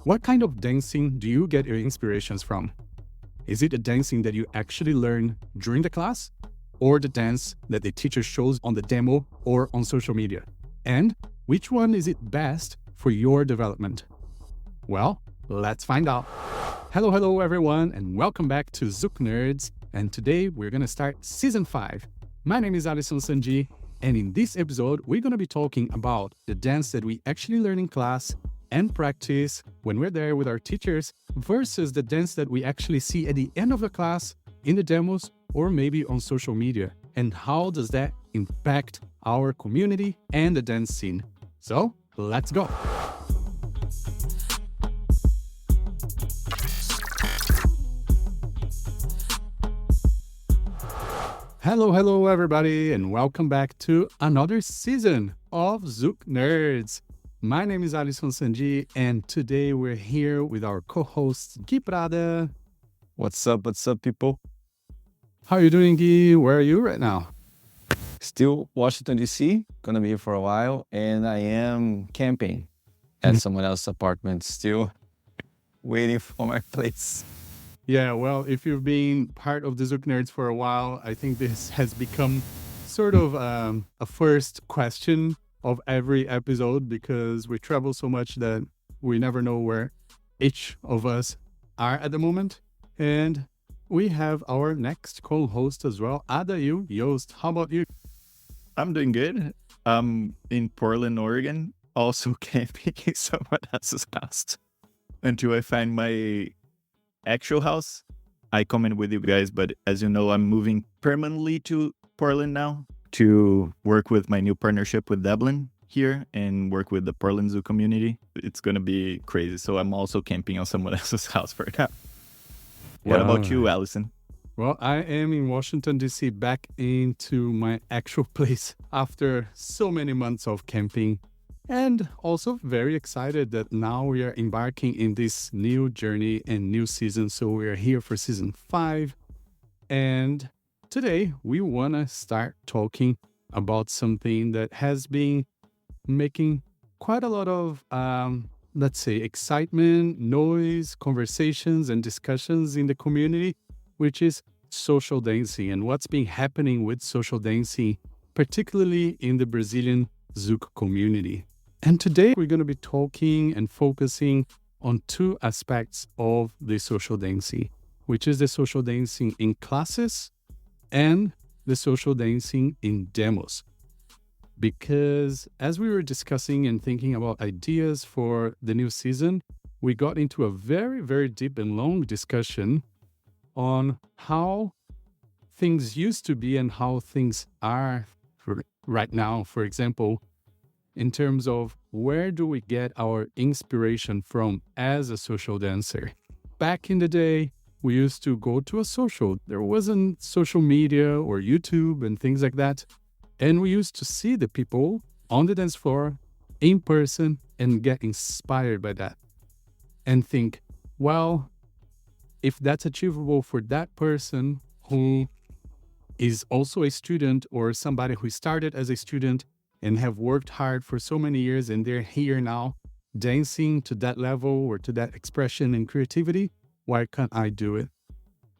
What kind of dancing do you get your inspirations from? Is it the dancing that you actually learn during the class, or the dance that the teacher shows on the demo or on social media? And which one is it best for your development? Well, let's find out. Hello everyone, and welcome back to Zouk Nerds. And today we're going to start Season 5. My name is Adayl Iost and I, and in this episode, we're going to be talking about the dance that we actually learn in class and practice when we're there with our teachers versus the dance that we actually see at the end of the class, in the demos, or maybe on social media. And how does that impact our community and the dance scene? So, let's go. Hello everybody, and welcome back to another season of Zouk Nerds. My name is Adayl Iost and I, and today we're here with our co-host Gui Prada. What's up, people? How are you doing, Gui? Where are you right now? Still Washington, D.C., gonna be here for a while, and I am camping at someone else's apartment, still waiting for my place. Yeah, well, if you've been part of the Zouk Nerds for a while, I think this has become sort of a first question of every episode, because we travel so much that we never know where each of us are at the moment. And we have our next co-host as well, Adayl Iost. How about you? I'm doing good. I'm in Portland, Oregon, also camping in someone else's house until I find my actual house. I comment with you guys, but as you know, I'm moving permanently to Portland now to work with my new partnership with Devlin here and work with the Portland Zoo community. It's going to be crazy. So I'm also camping on someone else's house for now. What about you, Allison? Well, I am in Washington, D.C., back into my actual place after so many months of camping. And also very excited that now we are embarking in this new journey and new season. So we are here for Season 5. And today we want to start talking about something that has been making quite a lot of, let's say, excitement, noise, conversations, and discussions in the community, which is social dancing and what's been happening with social dancing, particularly in the Brazilian Zouk community. And today we're going to be talking and focusing on two aspects of the social dancing, which is the social dancing in classes and the social dancing in demos. Because as we were discussing and thinking about ideas for the new season, we got into a very, very deep and long discussion on how things used to be and how things are right now. For example, in terms of where do we get our inspiration from as a social dancer? Back in the day, we used to go to a social. There wasn't social media or YouTube and things like that. And we used to see the people on the dance floor in person and get inspired by that and think, well, if that's achievable for that person who is also a student or somebody who started as a student and have worked hard for so many years and they're here now dancing to that level or to that expression and creativity, why can't I do it?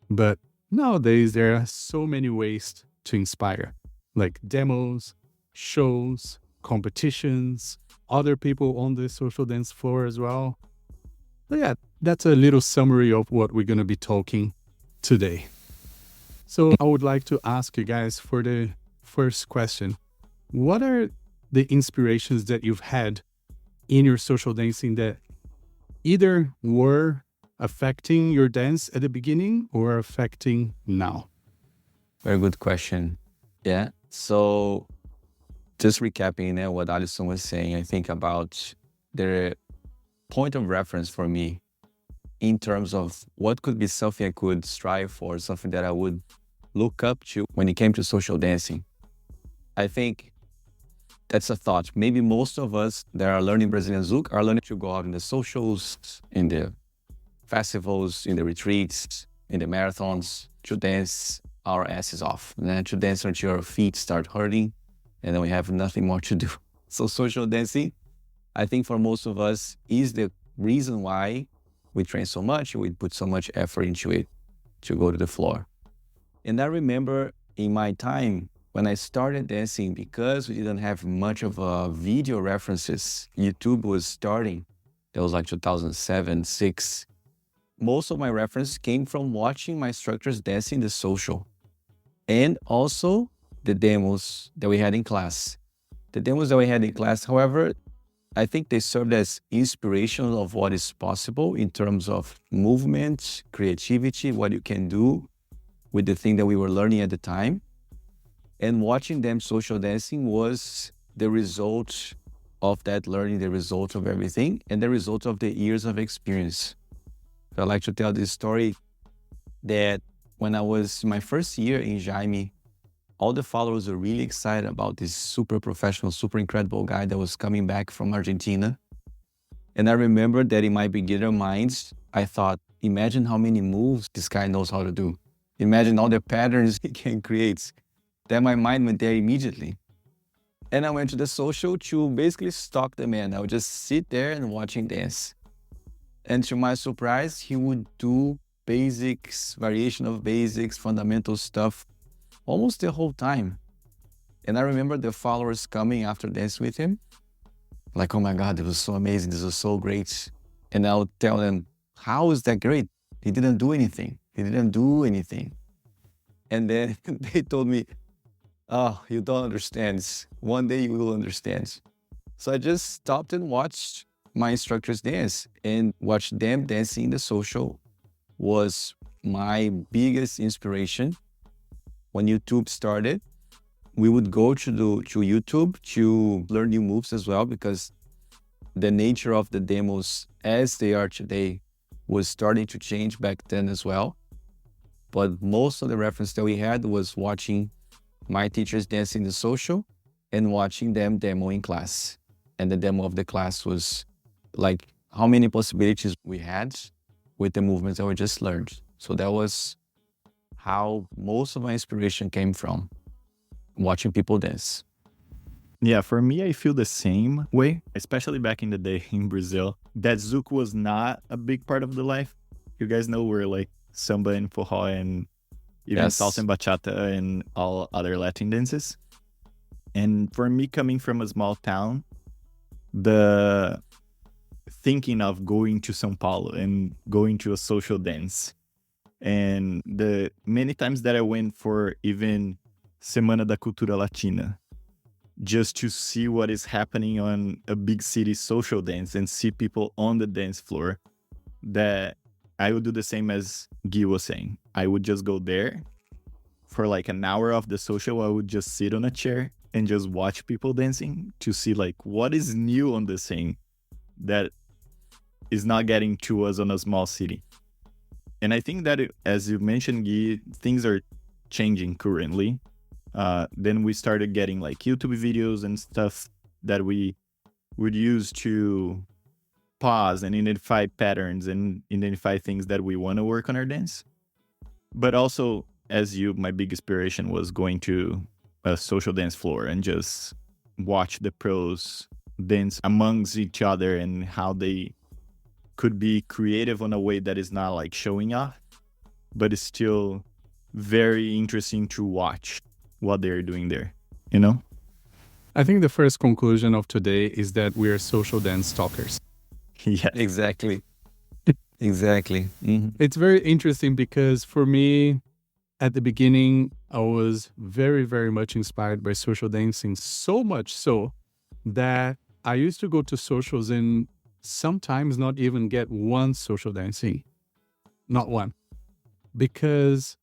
But nowadays, there are so many ways to inspire, like demos, shows, competitions, other people on the social dance floor as well. But yeah, that's a little summary of what we're going to be talking today. So I would like to ask you guys for the first question. What are the inspirations that you've had in your social dancing that either were affecting your dance at the beginning or affecting now? Very good question. Yeah. So just recapping what Alison was saying, I think about the point of reference for me in terms of what could be something I could strive for, something that I would look up to when it came to social dancing. I think that's a thought. Maybe most of us that are learning Brazilian Zouk are learning to go out in the socials, in the festivals, in the retreats, in the marathons, to dance our asses off, and then to dance until our feet start hurting, and then we have nothing more to do. So social dancing, I think for most of us, is the reason why we train so much, we put so much effort into it to go to the floor. And I remember in my time when I started dancing, because we didn't have much of video references, YouTube was starting. That was like 2007, 6. Most of my reference came from watching my instructors dancing the social and also the demos that we had in class. The demos that we had in class, however, I think they served as inspiration of what is possible in terms of movement, creativity, what you can do with the thing that we were learning at the time. And watching them social dancing was the result of that learning, the result of everything, and the result of the years of experience. So I like to tell this story that when I was my first year in Jaime, all the followers were really excited about this super professional, super incredible guy that was coming back from Argentina. And I remember that in my beginner minds, I thought, imagine how many moves this guy knows how to do. Imagine all the patterns he can create. Then my mind went there immediately. And I went to the social to basically stalk the man. I would just sit there and watch him dance. And to my surprise, he would do basics, variation of basics, fundamental stuff, almost the whole time. And I remember the followers coming after dance with him, like, oh my God, it was so amazing. This was so great. And I would tell them, how is that great? He didn't do anything. He didn't do anything. And then they told me, oh, you don't understand. One day you will understand. So I just stopped and watched my instructors dance, and watch them dancing in the social was my biggest inspiration. When YouTube started, we would go to YouTube to learn new moves as well, because the nature of the demos as they are today was starting to change back then as well. But most of the reference that we had was watching my teachers dancing the social and watching them demo in class. And the demo of the class was like how many possibilities we had with the movements that we just learned. So that was how most of my inspiration came from, watching people dance. Yeah, for me, I feel the same way, especially back in the day in Brazil, that Zouk was not a big part of the life. You guys know we're like samba and forró and even salsa and bachata and all other Latin dances. And for me, coming from a small town, the thinking of going to São Paulo and going to a social dance, and the many times that I went for even Semana da Cultura Latina, just to see what is happening on a big city social dance and see people on the dance floor, that I would do the same as Gui was saying. I would just go there for like an hour of the social. I would just sit on a chair and just watch people dancing to see like what is new on the scene that is not getting to us on a small city. And I think that, as you mentioned, Gui, things are changing currently. Then we started getting like YouTube videos and stuff that we would use to pause and identify patterns and identify things that we want to work on our dance. But also, as you, my big inspiration was going to a social dance floor and just watch the pros dance amongst each other and how they could be creative in a way that is not like showing off, but it's still very interesting to watch what they're doing there, you know? I think the first conclusion of today is that we are social dance stalkers. Yeah, Exactly. Exactly. Mm-hmm. It's very interesting because for me, at the beginning, I was very, very much inspired by social dancing, so much so that I used to go to socials and sometimes not even get one social dancing. Not one. Because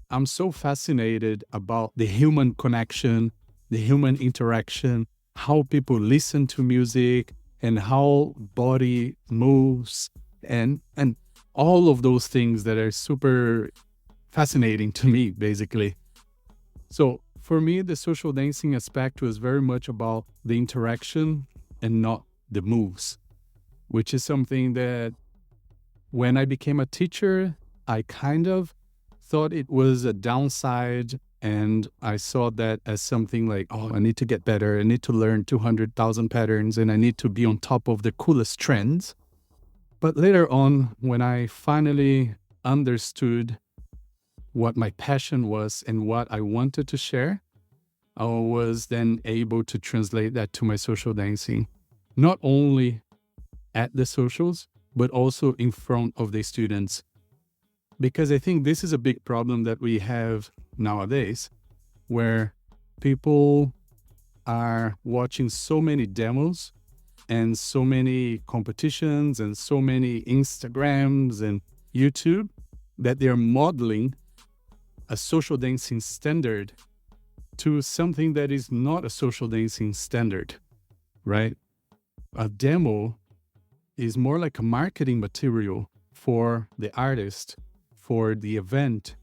I'm so fascinated about the human connection, the human interaction, how people listen to music and how body moves and all of those things that are super fascinating to me, basically. So for me, the social dancing aspect was very much about the interaction and not the moves, which is something that when I became a teacher, I kind of thought it was a downside, and I saw that as something like, oh, I need to get better. I need to learn 200,000 patterns and I need to be on top of the coolest trends. But later on, when I finally understood what my passion was and what I wanted to share, I was then able to translate that to my social dancing, not only at the socials, but also in front of the students. Because I think this is a big problem that we have nowadays, where people are watching so many demos and so many competitions and so many Instagrams and YouTube that they're modeling a social dancing standard to something that is not a social dancing standard, right? A demo is more like a marketing material for the artist, for the event,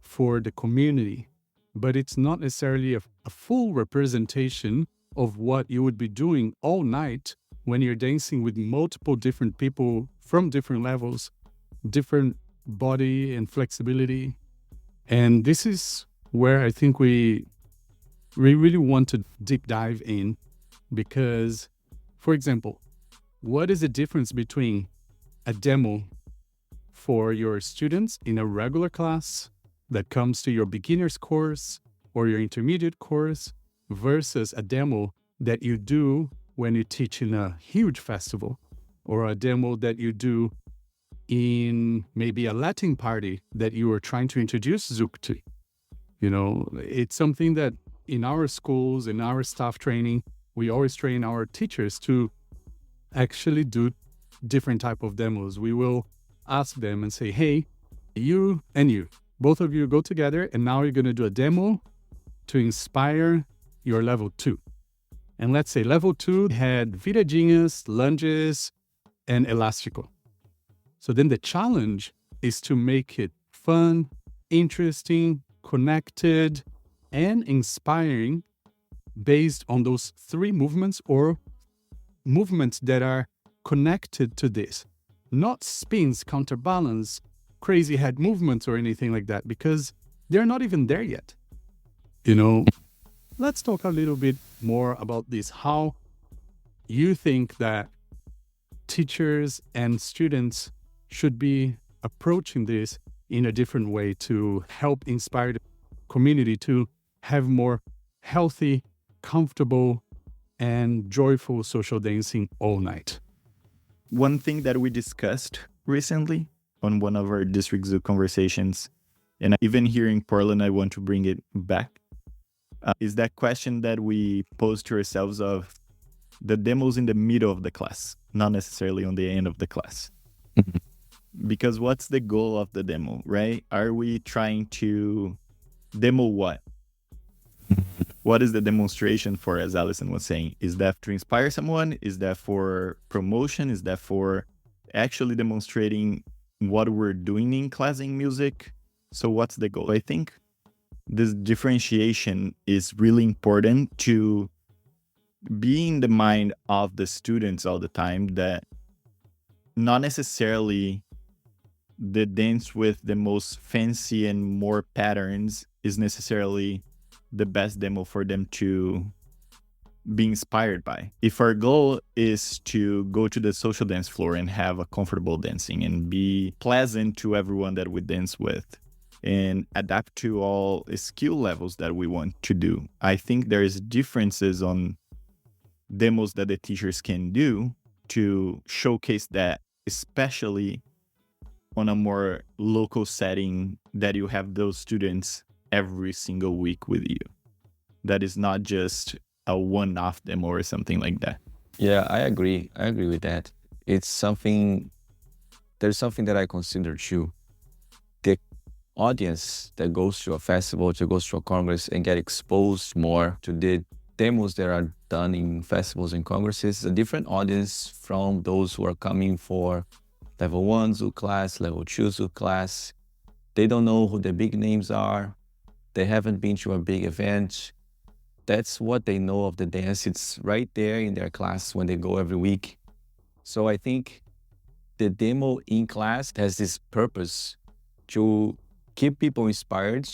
for the community, but it's not necessarily a full representation of what you would be doing all night when you're dancing with multiple different people from different levels, different body and flexibility. And this is where I think we really want to deep dive in, because, for example, what is the difference between a demo for your students in a regular class that comes to your beginner's course or your intermediate course versus a demo that you do when you teach in a huge festival, or a demo that you do in maybe a Latin party that you are trying to introduce Zouk to? You know, it's something that in our schools, in our staff training, we always train our teachers to actually do different type of demos. We will ask them and say, hey, you and you, both of you go together, and now you're going to do a demo to inspire your level 2. And let's say level 2 had viradinhas, lunges, and elástico. So then the challenge is to make it fun, interesting, connected, and inspiring based on those 3 movements, or movements that are connected to this. Not spins, counterbalance, crazy head movements, or anything like that, because they're not even there yet. You know, let's talk a little bit more about this. How you think that teachers and students should be approaching this in a different way to help inspire the community to have more healthy, comfortable, and joyful social dancing all night. One thing that we discussed recently on one of our District Zoo conversations, and even here in Portland, I want to bring it back, is that question that we pose to ourselves of the demos in the middle of the class, not necessarily on the end of the class. Because what's the goal of the demo, right? Are we trying to demo what? What is the demonstration for, as Alison was saying? Is that to inspire someone? Is that for promotion? Is that for actually demonstrating what we're doing in class in music? So what's the goal? I think this differentiation is really important to be in the mind of the students all the time, that not necessarily the dance with the most fancy and more patterns is necessarily the best demo for them to be inspired by. If our goal is to go to the social dance floor and have a comfortable dancing and be pleasant to everyone that we dance with and adapt to all skill levels that we want to do, I think there is differences on demos that the teachers can do to showcase that, especially on a more local setting that you have those students every single week with you. That is not just a one-off demo or something like that. Yeah, I agree. I agree with that. It's something, there's something that I consider too. The audience that goes to a festival, that goes to a congress and get exposed more to the demos that are done in festivals and congresses is a different audience from those who are coming for level 1 Zouk class, level 2 Zouk class. They don't know who the big names are. They haven't been to a big event. That's what they know of the dance. It's right there in their class when they go every week. So I think the demo in class has this purpose to keep people inspired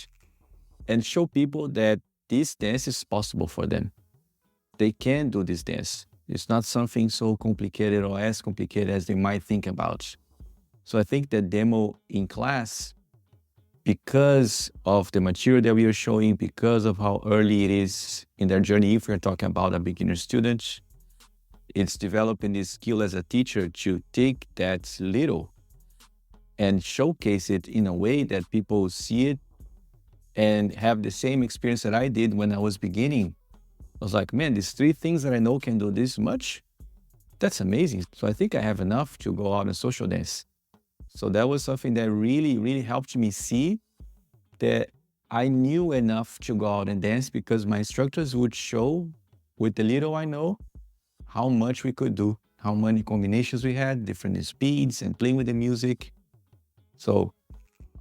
and show people that this dance is possible for them. They can do this dance. It's not something so complicated or as complicated as they might think about. So I think the demo in class, because of the material that we are showing, because of how early it is in their journey, if we're talking about a beginner student, it's developing this skill as a teacher to take that little and showcase it in a way that people see it and have the same experience that I did when I was beginning. I was like, man, these 3 things that I know can do this much? That's amazing. So I think I have enough to go out and social dance. So that was something that really, really helped me see that I knew enough to go out and dance, because my instructors would show with the little I know how much we could do, how many combinations we had, different speeds, and playing with the music. So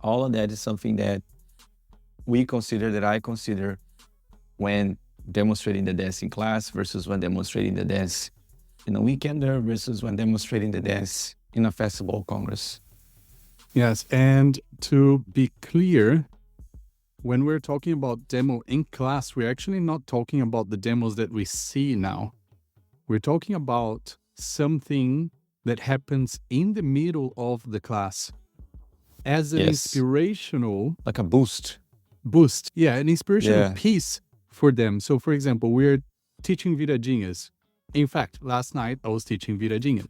all of that is something that I consider when demonstrating the dance in class versus when demonstrating the dance in a weekender versus when demonstrating the dance in a festival congress. Yes, and to be clear, when we're talking about demo in class, we're actually not talking about the demos that we see now. We're talking about something that happens in the middle of the class as an inspirational... Like a boost. Yeah, an inspirational piece for them. So, for example, we're teaching viradinhas. In fact, last night I was teaching viradinha.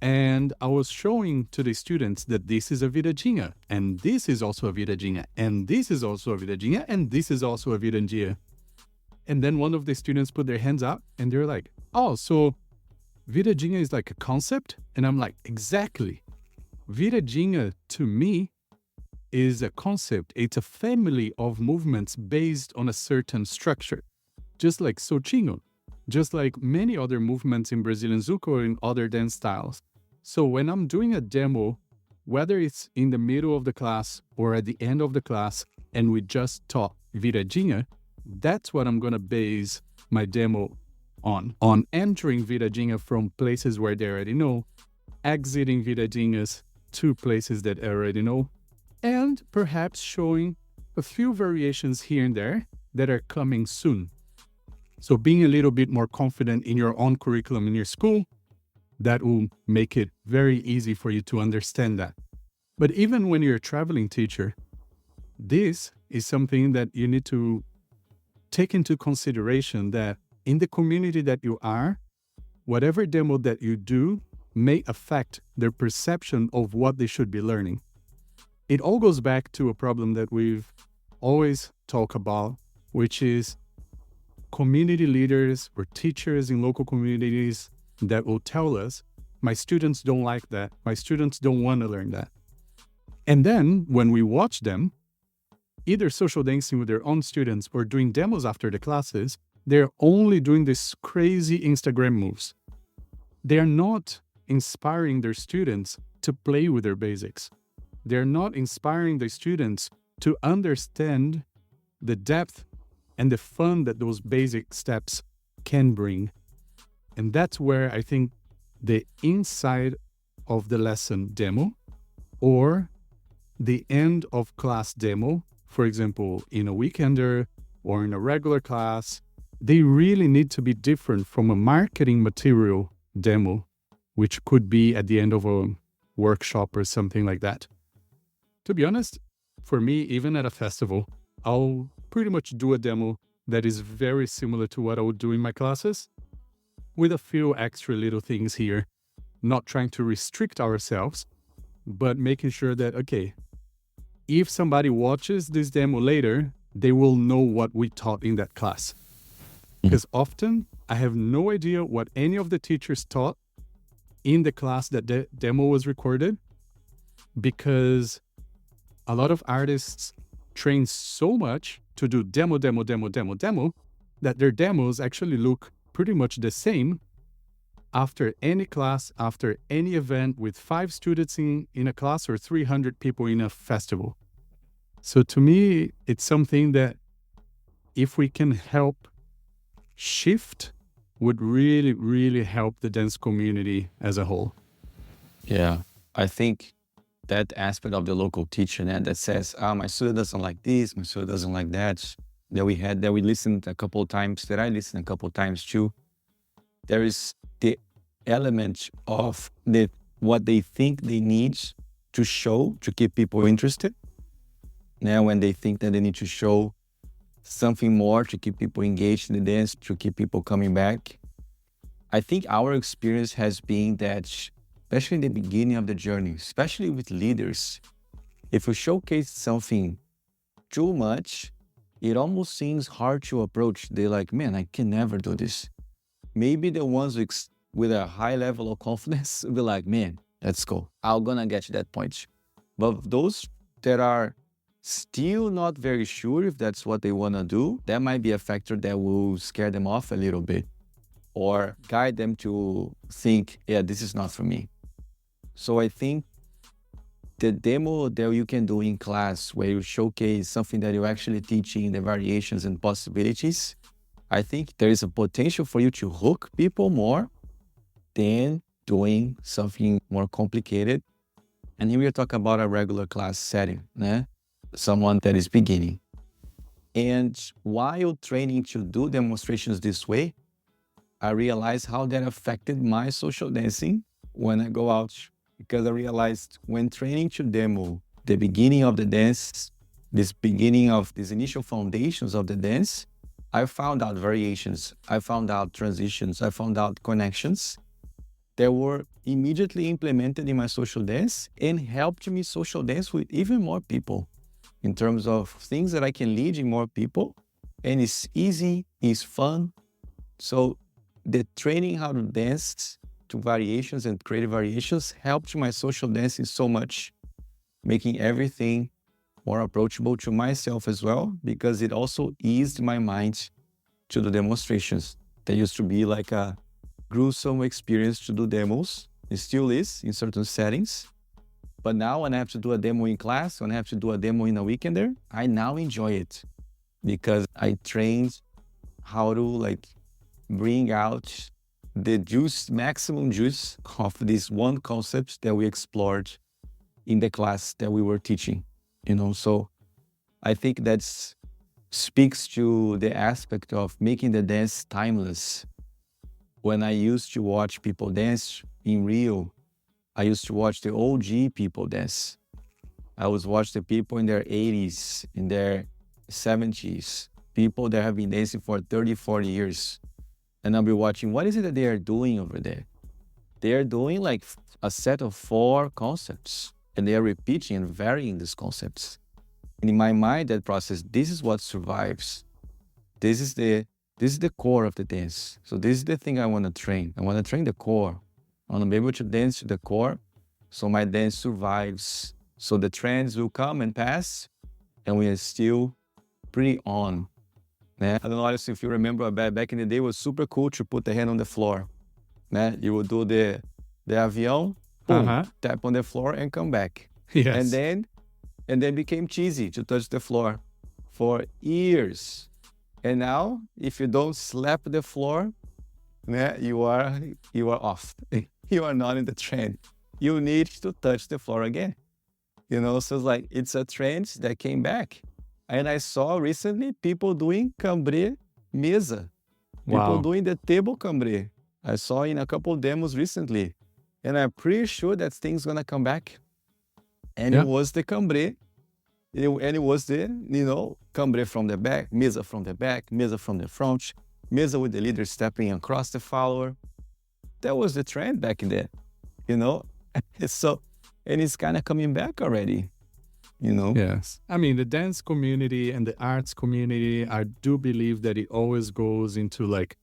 And I was showing to the students that this is a viradinha, and this is also a viradinha, and this is also a viradinha, and this is also a viradinha. And then one of the students put their hands up and they're like, oh, so viradinha is like a concept? And I'm like, exactly. Viradinha to me is a concept. It's a family of movements based on a certain structure, just like Sotinho, just like many other movements in Brazilian Zouk or in other dance styles. So when I'm doing a demo, whether it's in the middle of the class or at the end of the class, and we just taught viradinha, that's what I'm going to base my demo on entering viradinha from places where they already know, exiting viradinhas to places that I already know, and perhaps showing a few variations here and there that are coming soon. So being a little bit more confident in your own curriculum in your school, that will make it very easy for you to understand that. But even when you're a traveling teacher, this is something that you need to take into consideration, that in the community that you are, whatever demo that you do may affect their perception of what they should be learning. It all goes back to a problem that we've always talked about, which is community leaders or teachers in local communities that will tell us, my students don't like that, my students don't want to learn that. And then when we watch them, either social dancing with their own students or doing demos after the classes, they're only doing these crazy Instagram moves. They're not inspiring their students to play with their basics. They're not inspiring the students to understand the depth and the fun that those basic steps can bring. And that's where I think the inside of the lesson demo or the end of class demo, for example, in a weekender or in a regular class, they really need to be different from a marketing material demo, which could be at the end of a workshop or something like that. To be honest, for me, even at a festival, I'll pretty much do a demo that is very similar to what I would do in my classes, with a few extra little things here, not trying to restrict ourselves, but making sure that, okay, if somebody watches this demo later, they will know what we taught in that class. Because often I have no idea what any of the teachers taught in the class that the demo was recorded, because a lot of artists train so much to do demo, that their demos actually look pretty much the same after any class, after any event with 5 students in a class or 300 people in a festival. So to me, it's something that if we can help shift, would really, really help the dance community as a whole. Yeah, I think that aspect of the local teacher that says, my student doesn't like this, my student doesn't like that we listened a couple of times, that I listened a couple of times too. There is element of what they think they need to show to keep people interested. Now, when they think that they need to show something more to keep people engaged in the dance, to keep people coming back. I think our experience has been that, especially in the beginning of the journey, especially with leaders, if you showcase something too much, it almost seems hard to approach. They're like, man, I can never do this. Maybe the ones with a high level of confidence will be like, man, let's go. I'm gonna get to that point. But those that are still not very sure if that's what they want to do, that might be a factor that will scare them off a little bit or guide them to think, yeah, this is not for me. So I think the demo that you can do in class where you showcase something that you're actually teaching, the variations and possibilities, I think there is a potential for you to hook people more than doing something more complicated. And here we are talking about a regular class setting, né? Someone that is beginning. And while training to do demonstrations this way, I realized how that affected my social dancing when I go out. Because I realized when training to demo the beginning of the dance, this beginning of these initial foundations of the dance, I found out variations, I found out transitions, I found out connections that were immediately implemented in my social dance and helped me social dance with even more people in terms of things that I can lead in more people. And it's easy, it's fun. So the training how to dance to variations and creative variations helped my social dancing so much, making everything more approachable to myself as well, because it also eased my mind to do demonstrations. That used to be like a gruesome experience to do demos. It still is in certain settings. But now when I have to do a demo in class, when I have to do a demo in a weekender, I now enjoy it because I trained how to bring out the maximum juice of this one concept that we explored in the class that we were teaching, So I think that speaks to the aspect of making the dance timeless. When I used to watch people dance in Rio, I used to watch the OG people dance. I was watch the people in their 80s, in their 70s, people that have been dancing for 30, 40 years. And I'll be watching, what is it that they are doing over there? They are doing like a set of 4 concepts, and they are repeating and varying these concepts. And in my mind, that process, this is what survives. This is the core of the dance. So this is the thing I want to train. I want to train the core. I want to be able to dance to the core so my dance survives. So the trends will come and pass, and we are still pretty on. Né? I don't know if you remember, back in the day, it was super cool to put the hand on the floor. Né? You would do the avião, boom, tap on the floor and come back. Yes. And then became cheesy to touch the floor for years. And now, if you don't slap the floor, né, you are off. You are not in the trend. You need to touch the floor again. So it's a trend that came back. And I saw recently people doing cambré mesa. People doing the table cambré. I saw in a couple of demos recently. And I'm pretty sure that thing's going to come back. And It was the cambré. And it was the, cambré from the back, mesa from the back, mesa from the front, mesa with the leader stepping across the follower. That was the trend back then, So, and it's kind of coming back already. Yes. I mean, the dance community and the arts community, I do believe that it always goes into like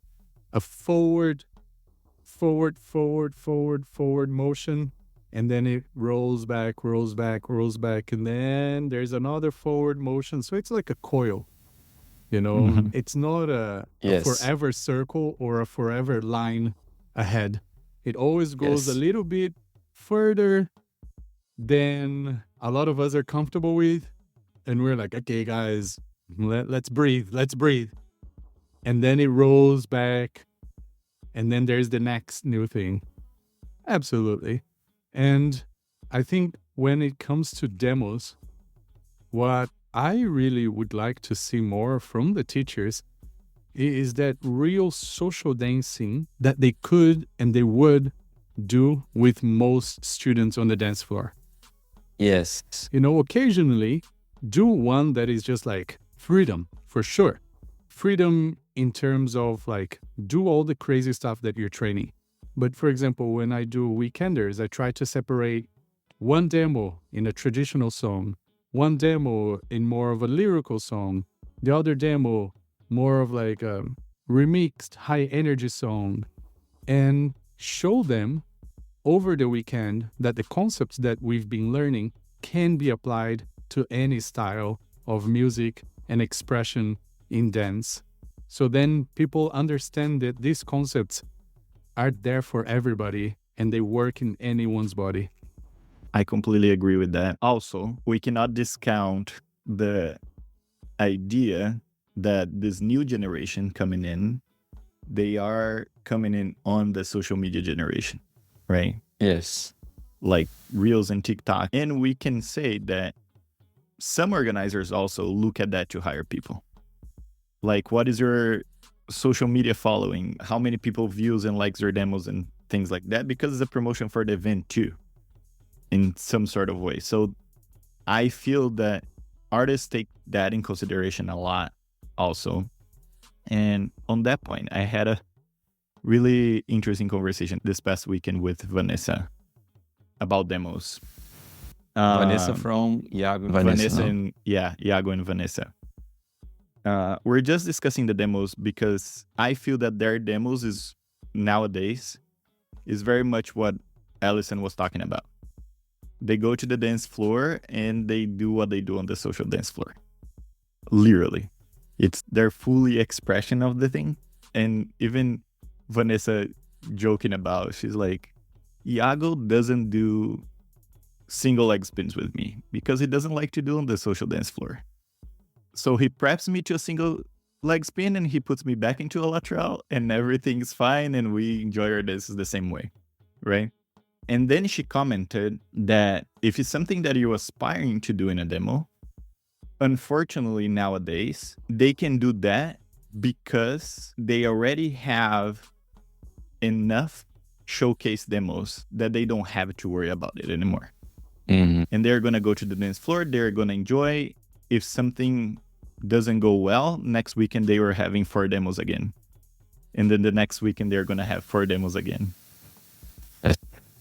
a forward motion. And then it rolls back. And then there's another forward motion. So it's like a coil, It's not a forever circle or a forever line ahead. It always goes a little bit further than a lot of us are comfortable with. And we're like, okay, guys, let's breathe. And then it rolls back. And then there's the next new thing. Absolutely. And I think when it comes to demos, what I really would like to see more from the teachers is that real social dancing that they could and they would do with most students on the dance floor. Yes. Occasionally do one that is just like freedom, for sure. Freedom in terms of like do all the crazy stuff that you're training. But for example, when I do weekenders, I try to separate one demo in a traditional song, one demo in more of a lyrical song, the other demo more of like a remixed high energy song, and show them over the weekend that the concepts that we've been learning can be applied to any style of music and expression in dance. So then people understand that these concepts are there for everybody and they work in anyone's body. I completely agree with that. Also, we cannot discount the idea that this new generation coming in, they are coming in on the social media generation, right? Yes. Like Reels and TikTok. And we can say that some organizers also look at that to hire people. Like, what is your social media following? How many people views and likes your demos and things like that? Because it's a promotion for the event too, in some sort of way. So I feel that artists take that in consideration a lot also. And on that point, I had a really interesting conversation this past weekend with Vanessa about demos. Vanessa from Iago. Vanessa and Iago and Vanessa. We're just discussing the demos because I feel that their demos is nowadays is very much what Allison was talking about. They go to the dance floor and they do what they do on the social dance floor. Literally. It's their fully expression of the thing. And even Vanessa joking about, she's like, Iago doesn't do single leg spins with me because he doesn't like to do on the social dance floor. So he preps me to a single leg spin and he puts me back into a lateral and everything's fine and we enjoy our dances the same way, right? And then she commented that if it's something that you're aspiring to do in a demo, unfortunately nowadays, they can do that because they already have enough showcase demos that they don't have to worry about it anymore. Mm-hmm. And they're going to go to the dance floor. They're going to enjoy. If something doesn't go well, next weekend they were having 4 demos again. And then the next weekend they're going to have 4 demos again.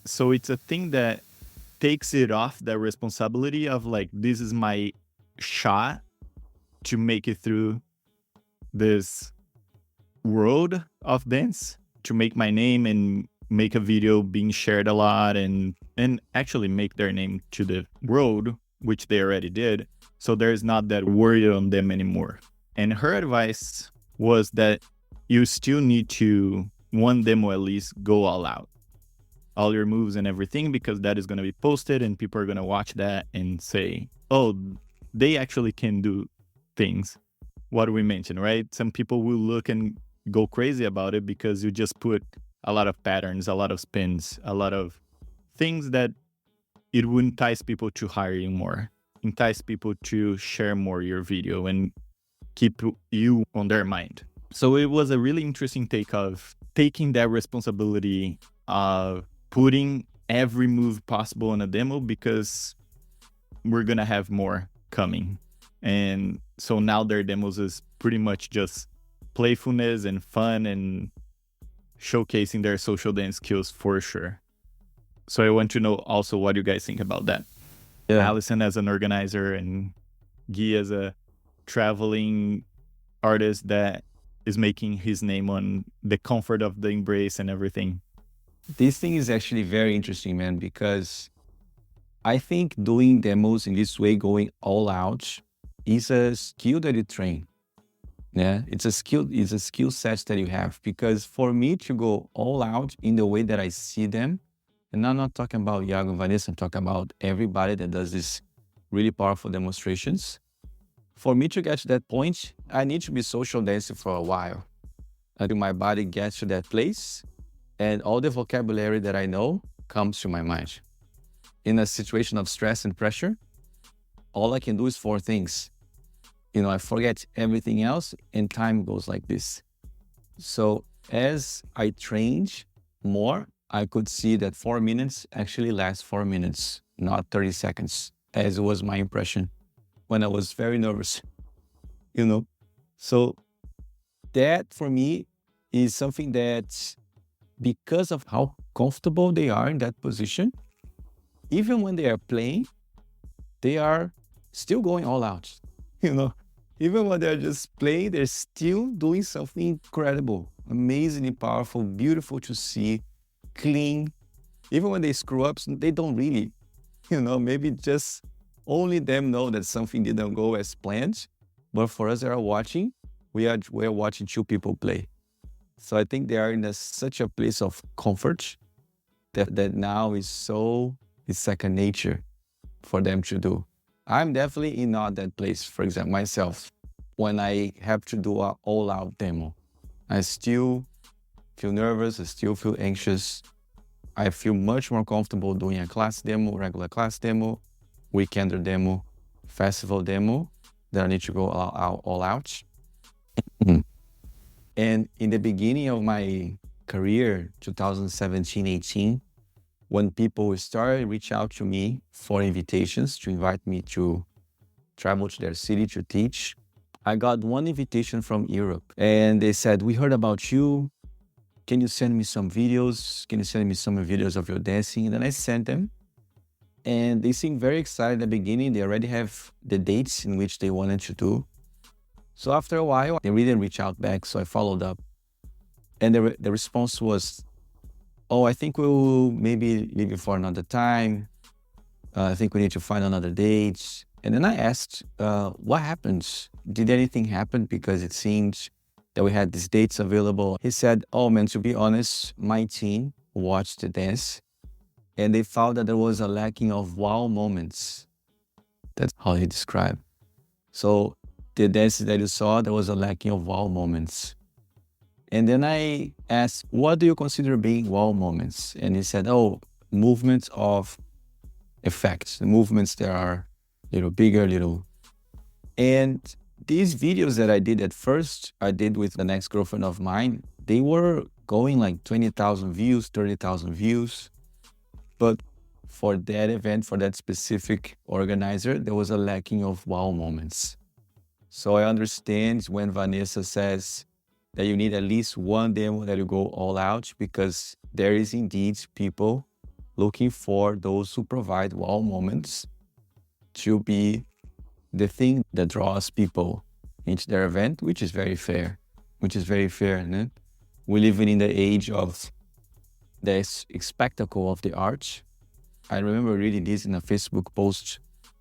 So it's a thing that takes it off the responsibility of like, this is my shot to make it through this world of dance, to make my name and make a video being shared a lot and actually make their name to the world, which they already did. So there's not that worry on them anymore. And her advice was that you still need to, one demo at least, go all out. All your moves and everything, because that is going to be posted and people are going to watch that and say, oh, they actually can do things. What we mentioned, right? Some people will look and go crazy about it because you just put a lot of patterns, a lot of spins, a lot of things that it would entice people to hire you more, entice people to share more your video and keep you on their mind. So it was a really interesting take of taking that responsibility of putting every move possible in a demo because we're going to have more coming. And so now their demos is pretty much just playfulness and fun and showcasing their social dance skills for sure. So I want to know also what you guys think about that. Yeah. Allison as an organizer and Gui as a traveling artist that is making his name on the comfort of the embrace and everything. This thing is actually very interesting, man, because I think doing demos in this way, going all out, is a skill that you train. Yeah, it's a skill set that you have. Because for me to go all out in the way that I see them, and I'm not talking about Iago and Vanessa, I'm talking about everybody that does these really powerful demonstrations. For me to get to that point, I need to be social dancing for a while until my body gets to that place and all the vocabulary that I know comes to my mind. In a situation of stress and pressure, all I can do is 4 things. I forget everything else and time goes like this. So as I trained more, I could see that 4 minutes actually lasts 4 minutes, not 30 seconds, as was my impression when I was very nervous, you know. So that for me is something that, because of how comfortable they are in that position, even when they are playing, they are still going all out, you know. Even when they're just playing, they're still doing something incredible, amazingly powerful, beautiful to see, clean. Even when they screw up, they don't really, maybe just only them know that something didn't go as planned. But for us that are watching, we're watching two people play. So I think they are in such a place of comfort that now is second nature for them to do. I'm definitely in not that place. For example, myself, when I have to do an all-out demo, I still feel nervous, I still feel anxious. I feel much more comfortable doing a class demo, regular class demo, weekender demo, festival demo, than I need to go all out. And in the beginning of my career, 2017, 18, when people started reach out to me for invitations to invite me to travel to their city to teach, I got one invitation from Europe. And they said, "We heard about you. Can you send me some videos? Can you send me some videos of your dancing?" And then I sent them. And they seemed very excited at the beginning. They already have the dates in which they wanted to do. So after a while, they really didn't reach out back. So I followed up. And the response was, "Oh, I think we'll maybe leave it for another time. I think we need to find another date." And then I asked, what happened? Did anything happen? Because it seemed that we had these dates available. He said, "Oh man, to be honest, my team watched the dance and they found that there was a lacking of wow moments." That's how he described. So the dances that you saw, there was a lacking of wow moments. And then I asked, "What do you consider being wow moments?" And he said, "Oh, movements of effects, the movements that are a little bigger, little." And these videos that I did at first, I did with the next girlfriend of mine, they were going like 20,000 views, 30,000 views. But for that event, for that specific organizer, there was a lacking of wow moments. So I understand when Vanessa says that you need at least one demo that you go all out, because there is indeed people looking for those who provide wow moments to be the thing that draws people into their event, which is very fair. Né? We live in the age of the spectacle of the art. I remember reading this in a Facebook post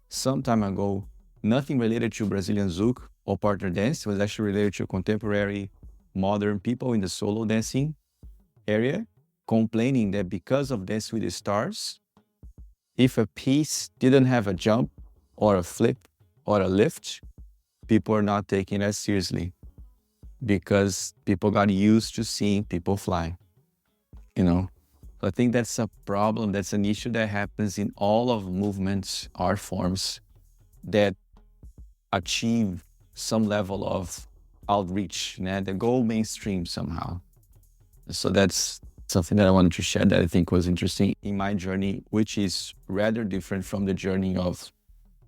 some time ago. Nothing related to Brazilian Zouk or partner dance. It was actually related to contemporary modern people in the solo dancing area, complaining that because of Dance with the Stars, if a piece didn't have a jump or a flip or a lift, people are not taking it as seriously because people got used to seeing people fly, So I think that's a problem. That's an issue that happens in all of movements, art forms that achieve some level of outreach, that go mainstream somehow. So that's something that I wanted to share that I think was interesting in my journey, which is rather different from the journey of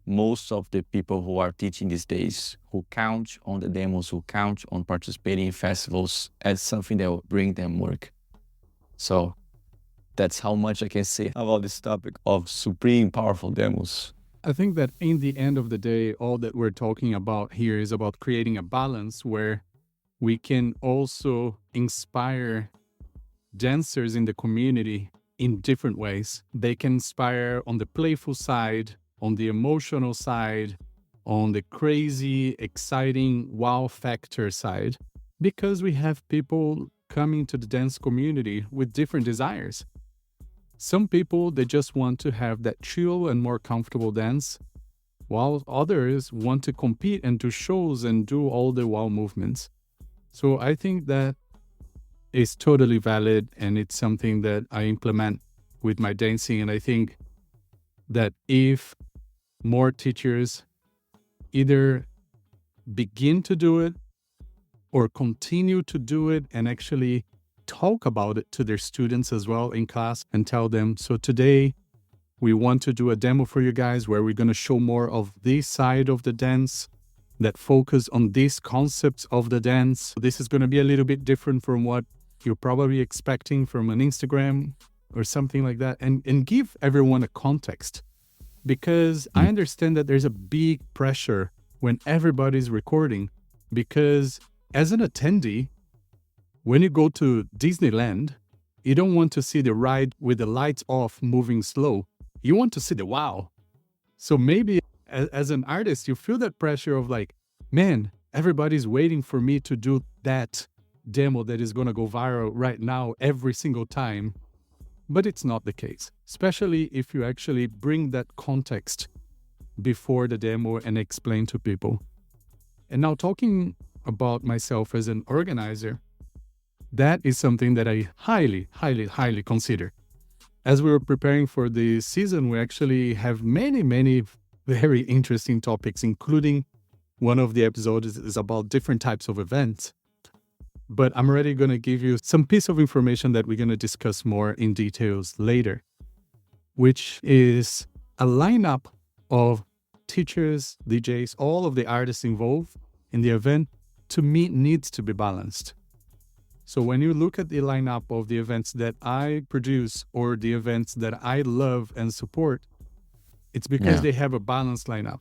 most of the people who are teaching these days, who count on the demos, who count on participating in festivals as something that will bring them work. So that's how much I can say about this topic of supreme powerful demos. I think that in the end of the day, all that we're talking about here is about creating a balance where we can also inspire dancers in the community in different ways. They can inspire on the playful side, on the emotional side, on the crazy, exciting wow factor side, because we have people coming to the dance community with different desires. Some people, they just want to have that chill and more comfortable dance, while others want to compete and do shows and do all the wow movements. So I think that is totally valid, and it's something that I implement with my dancing. And I think that if more teachers either begin to do it or continue to do it and actually talk about it to their students as well in class and tell them, so today we want to do a demo for you guys where we're going to show more of this side of the dance that focus on these concepts of the dance. This is going to be a little bit different from what you're probably expecting from an Instagram or something like that, and give everyone a context. Because I understand that there's a big pressure when everybody's recording, because as an attendee, when you go to Disneyland, you don't want to see the ride with the lights off moving slow. You want to see the wow. So maybe as an artist, you feel that pressure of like, man, everybody's waiting for me to do that demo that is going to go viral right now every single time. But it's not the case, especially if you actually bring that context before the demo and explain to people. And now talking about myself as an organizer, that is something that I highly, highly, highly consider. As we were preparing for the season, we actually have many, many very interesting topics, including one of the episodes is about different types of events. But I'm already going to give you some piece of information that we're going to discuss more in details later, which is a lineup of teachers, DJs, all of the artists involved in the event, to me, needs to be balanced. So when you look at the lineup of the events that I produce or the events that I love and support, it's because they have a balanced lineup.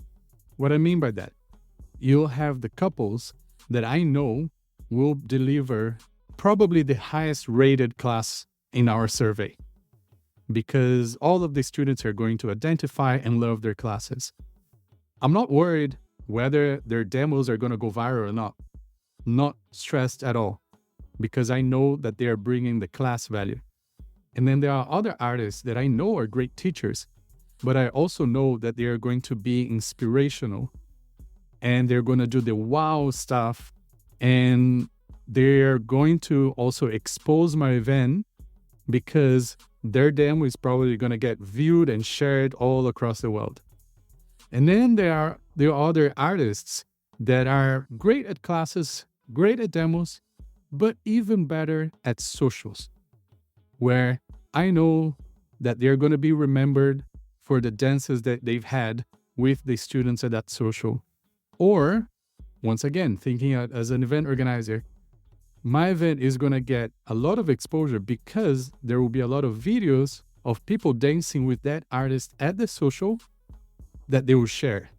What I mean by that, you'll have the couples that I know will deliver probably the highest rated class in our survey, because all of the students are going to identify and love their classes. I'm not worried whether their demos are going to go viral or not. Not stressed at all, because I know that they are bringing the class value. And then there are other artists that I know are great teachers, but I also know that they are going to be inspirational and they're going to do the wow stuff, and they're going to also expose my event because their demo is probably going to get viewed and shared all across the world. And then there are other artists that are great at classes, great at demos, but even better at socials, where I know that they're going to be remembered for the dances that they've had with the students at that social. Or, once again, thinking as an event organizer, my event is going to get a lot of exposure because there will be a lot of videos of people dancing with that artist at the social that they will share.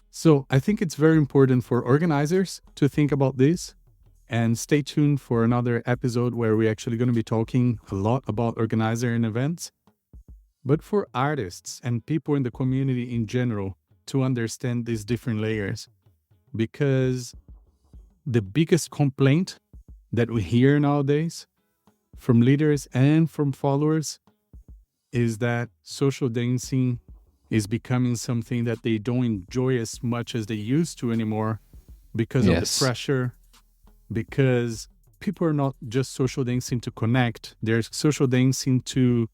So I think it's very important for organizers to think about this, and stay tuned for another episode where we're actually going to be talking a lot about organizer and events. But for artists and people in the community in general to understand these different layers, because the biggest complaint that we hear nowadays from leaders and from followers is that social dancing is becoming something that they don't enjoy as much as they used to anymore because of the pressure, because people are not just social dancing to connect, they're social dancing to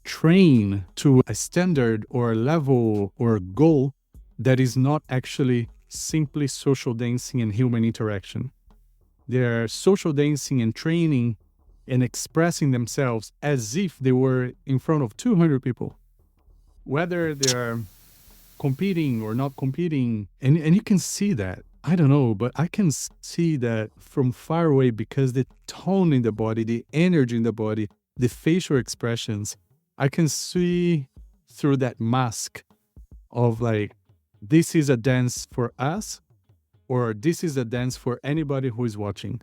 train to a standard or a level or a goal that is not actually simply social dancing and human interaction. They're social dancing and training and expressing themselves as if they were in front of 200 people. Whether they're competing or not competing, and you can see that. I don't know, but I can see that from far away because the tone in the body, the energy in the body, the facial expressions, I can see through that mask of like, this is a dance for us, or this is a dance for anybody who is watching.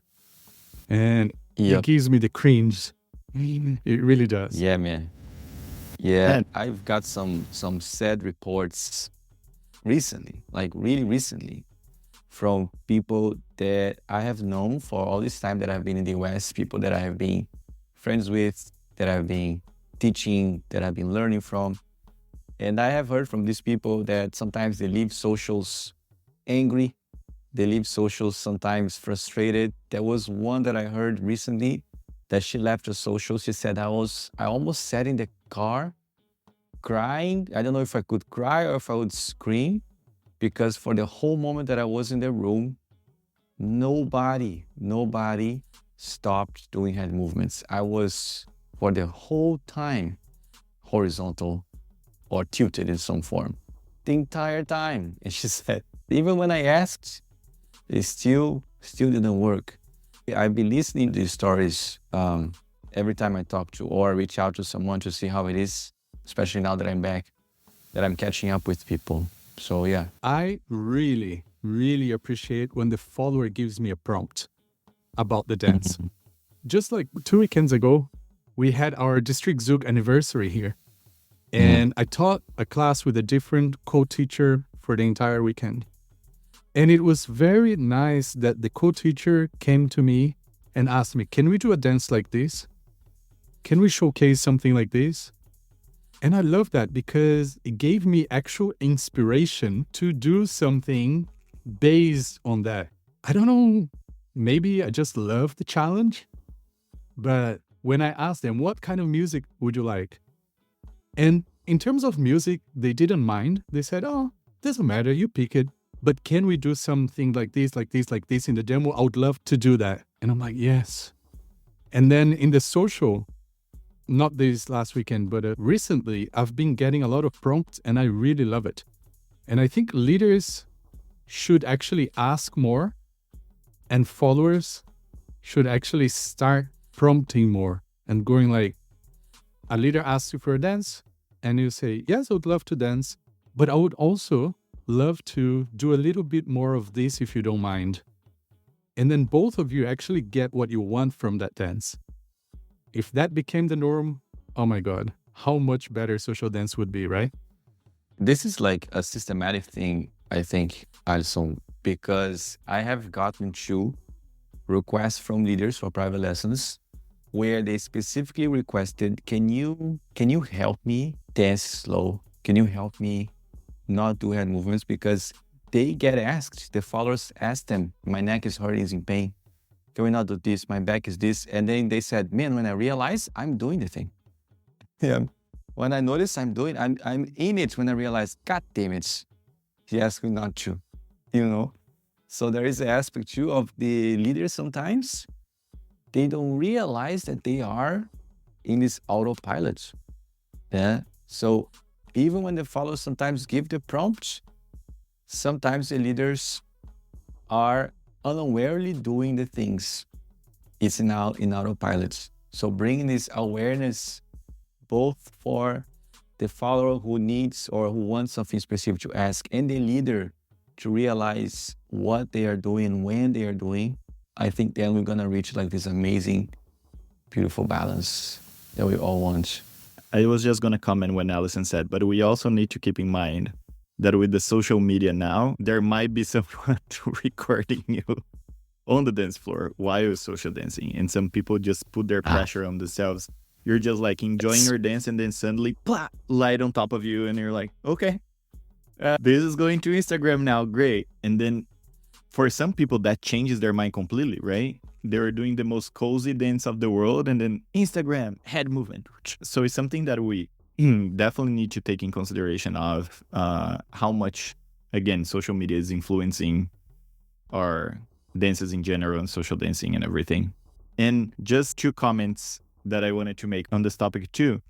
And it gives me the cringe. It really does. Yeah, man. Yeah, I've got some sad reports recently, like really recently, from people that I have known for all this time that I've been in the US, people that I have been friends with, that I've been teaching, that I've been learning from. And I have heard from these people that sometimes they leave socials angry, they leave socials sometimes frustrated. There was one that I heard recently that she left a social. She said, I almost sat in the car crying. I don't know if I could cry or if I would scream because for the whole moment that I was in the room, nobody stopped doing head movements. I was, for the whole time, horizontal or tilted in some form. The entire time. And she said, even when I asked, it still didn't work. I've been listening to these stories every time I talk to or reach out to someone to see how it is, especially now that I'm back, that I'm catching up with people. So yeah. I really, really appreciate when the follower gives me a prompt about the dance. Just like 2 weekends ago, we had our district Zouk anniversary here. And I taught a class with a different co-teacher for the entire weekend. And it was very nice that the co-teacher came to me and asked me, can we do a dance like this? Can we showcase something like this? And I love that because it gave me actual inspiration to do something based on that. I don't know, maybe I just love the challenge. But when I asked them, what kind of music would you like? And in terms of music, they didn't mind. They said, oh, doesn't matter, you pick it. But can we do something like this, like this, like this in the demo? I would love to do that. And I'm like, yes. And then in the social, not this last weekend, but recently, I've been getting a lot of prompts and I really love it. And I think leaders should actually ask more and followers should actually start prompting more and going like, a leader asks you for a dance and you say, yes, I would love to dance, but I would also love to do a little bit more of this if you don't mind. And then both of you actually get what you want from that dance. If that became the norm, oh my God, how much better social dance would be, right? This is like a systematic thing, I think, Alison, because I have gotten 2 requests from leaders for private lessons where they specifically requested, can you help me dance slow? Can you help me not do head movements? Because they get asked, the followers ask them, my neck is hurting, is in pain. Can we not do this? My back is this. And then they said, man, when I realize I'm doing the thing. Yeah. When I notice I'm in it, when I realize, God damn it, he asked me not to, So there is an aspect too of the leaders sometimes, they don't realize that they are in this autopilot. Yeah. So even when the followers sometimes give the prompts, sometimes the leaders are unawarely doing the things. It's in autopilot. So bringing this awareness both for the follower who needs or who wants something specific to ask and the leader to realize what they are doing, when they are doing, I think then we're going to reach like this amazing, beautiful balance that we all want. I was just going to comment when Alison said, but we also need to keep in mind that with the social media now, there might be someone recording you on the dance floor while you're social dancing. And some people just put their pressure on themselves. You're just like enjoying your dance and then suddenly, blah, light on top of you. And you're like, okay, this is going to Instagram now. Great. And then for some people, that changes their mind completely, right? They're doing the most cozy dance of the world and then Instagram, head movement. So it's something that we definitely need to take in consideration of how much, again, social media is influencing our dances in general and social dancing and everything. And just 2 comments that I wanted to make on this topic too,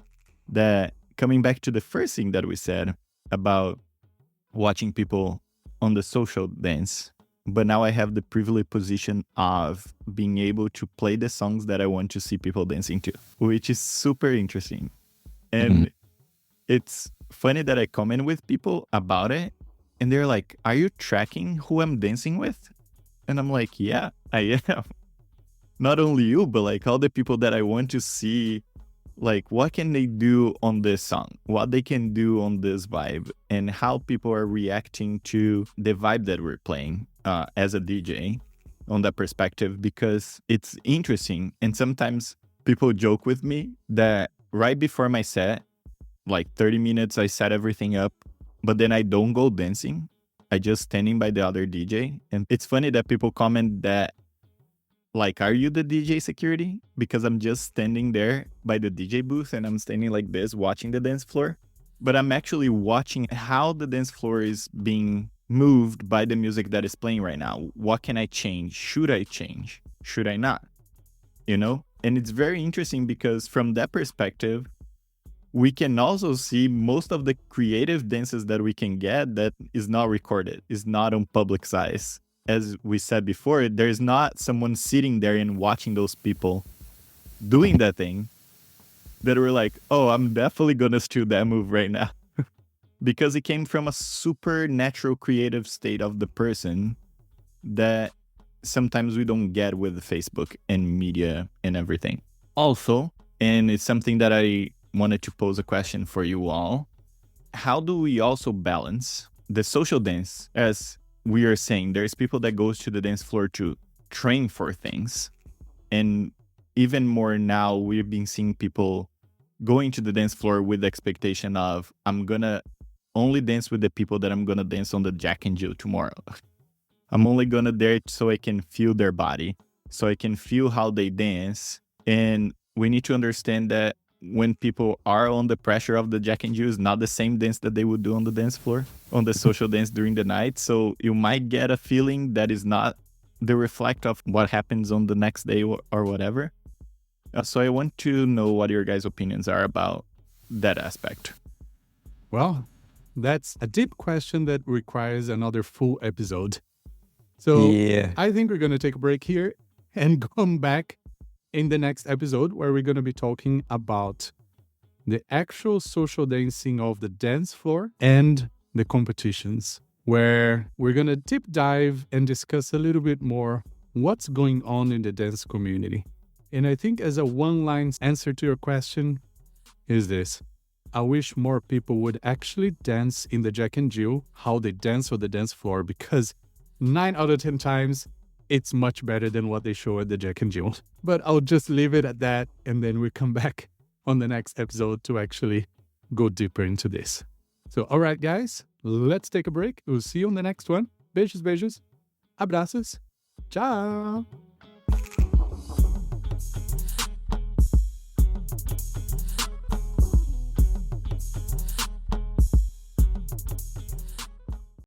that coming back to the first thing that we said about watching people on the social dance, but now I have the privileged position of being able to play the songs that I want to see people dancing to, which is super interesting. And it's funny that I comment with people about it and they're like, are you tracking who I'm dancing with? And I'm like, yeah, I am. Not only you, but like all the people that I want to see, like what can they do on this song, what they can do on this vibe, and how people are reacting to the vibe that we're playing as a DJ on that perspective, because it's interesting. And sometimes people joke with me that right before my set, like 30 minutes, I set everything up, but then I don't go dancing. I just standing by the other DJ. And it's funny that people comment that, like, are you the DJ security? Because I'm just standing there by the DJ booth and I'm standing like this watching the dance floor. But I'm actually watching how the dance floor is being moved by the music that is playing right now. What can I change? Should I change? Should I not? You know? And it's very interesting because from that perspective, we can also see most of the creative dances that we can get that is not recorded, is not on public size. As we said before, there's not someone sitting there and watching those people doing that thing that we're like, oh, I'm definitely gonna steal that move right now. Because it came from a supernatural creative state of the person that sometimes we don't get with Facebook and media and everything. Also, and it's something that I wanted to pose a question for you all. How do we also balance the social dance? As we are saying, there's people that goes to the dance floor to train for things. And even more now, we've been seeing people going to the dance floor with the expectation of, I'm gonna only dance with the people that I'm gonna dance on the Jack and Jill tomorrow. I'm only gonna there so I can feel their body, so I can feel how they dance. And we need to understand that when people are on the pressure of the Jack and Jill, it's not the same dance that they would do on the dance floor, on the social dance during the night. So you might get a feeling that is not the reflect of what happens on the next day or whatever. So I want to know what your guys' opinions are about that aspect. Well, that's a deep question that requires another full episode. So Yeah. I think we're going to take a break here and come back in the next episode where we're going to be talking about the actual social dancing of the dance floor and the competitions, where we're going to deep dive and discuss a little bit more what's going on in the dance community. And I think as a one-line answer to your question is this. I wish more people would actually dance in the Jack and Jill how they dance on the dance floor, because 9 out of 10 times, it's much better than what they show at the Jack and Jill. But I'll just leave it at that, and then we come back on the next episode to actually go deeper into this. So, all right, guys, let's take a break. We'll see you on the next one. Beijos, beijos. Abraços. Tchau.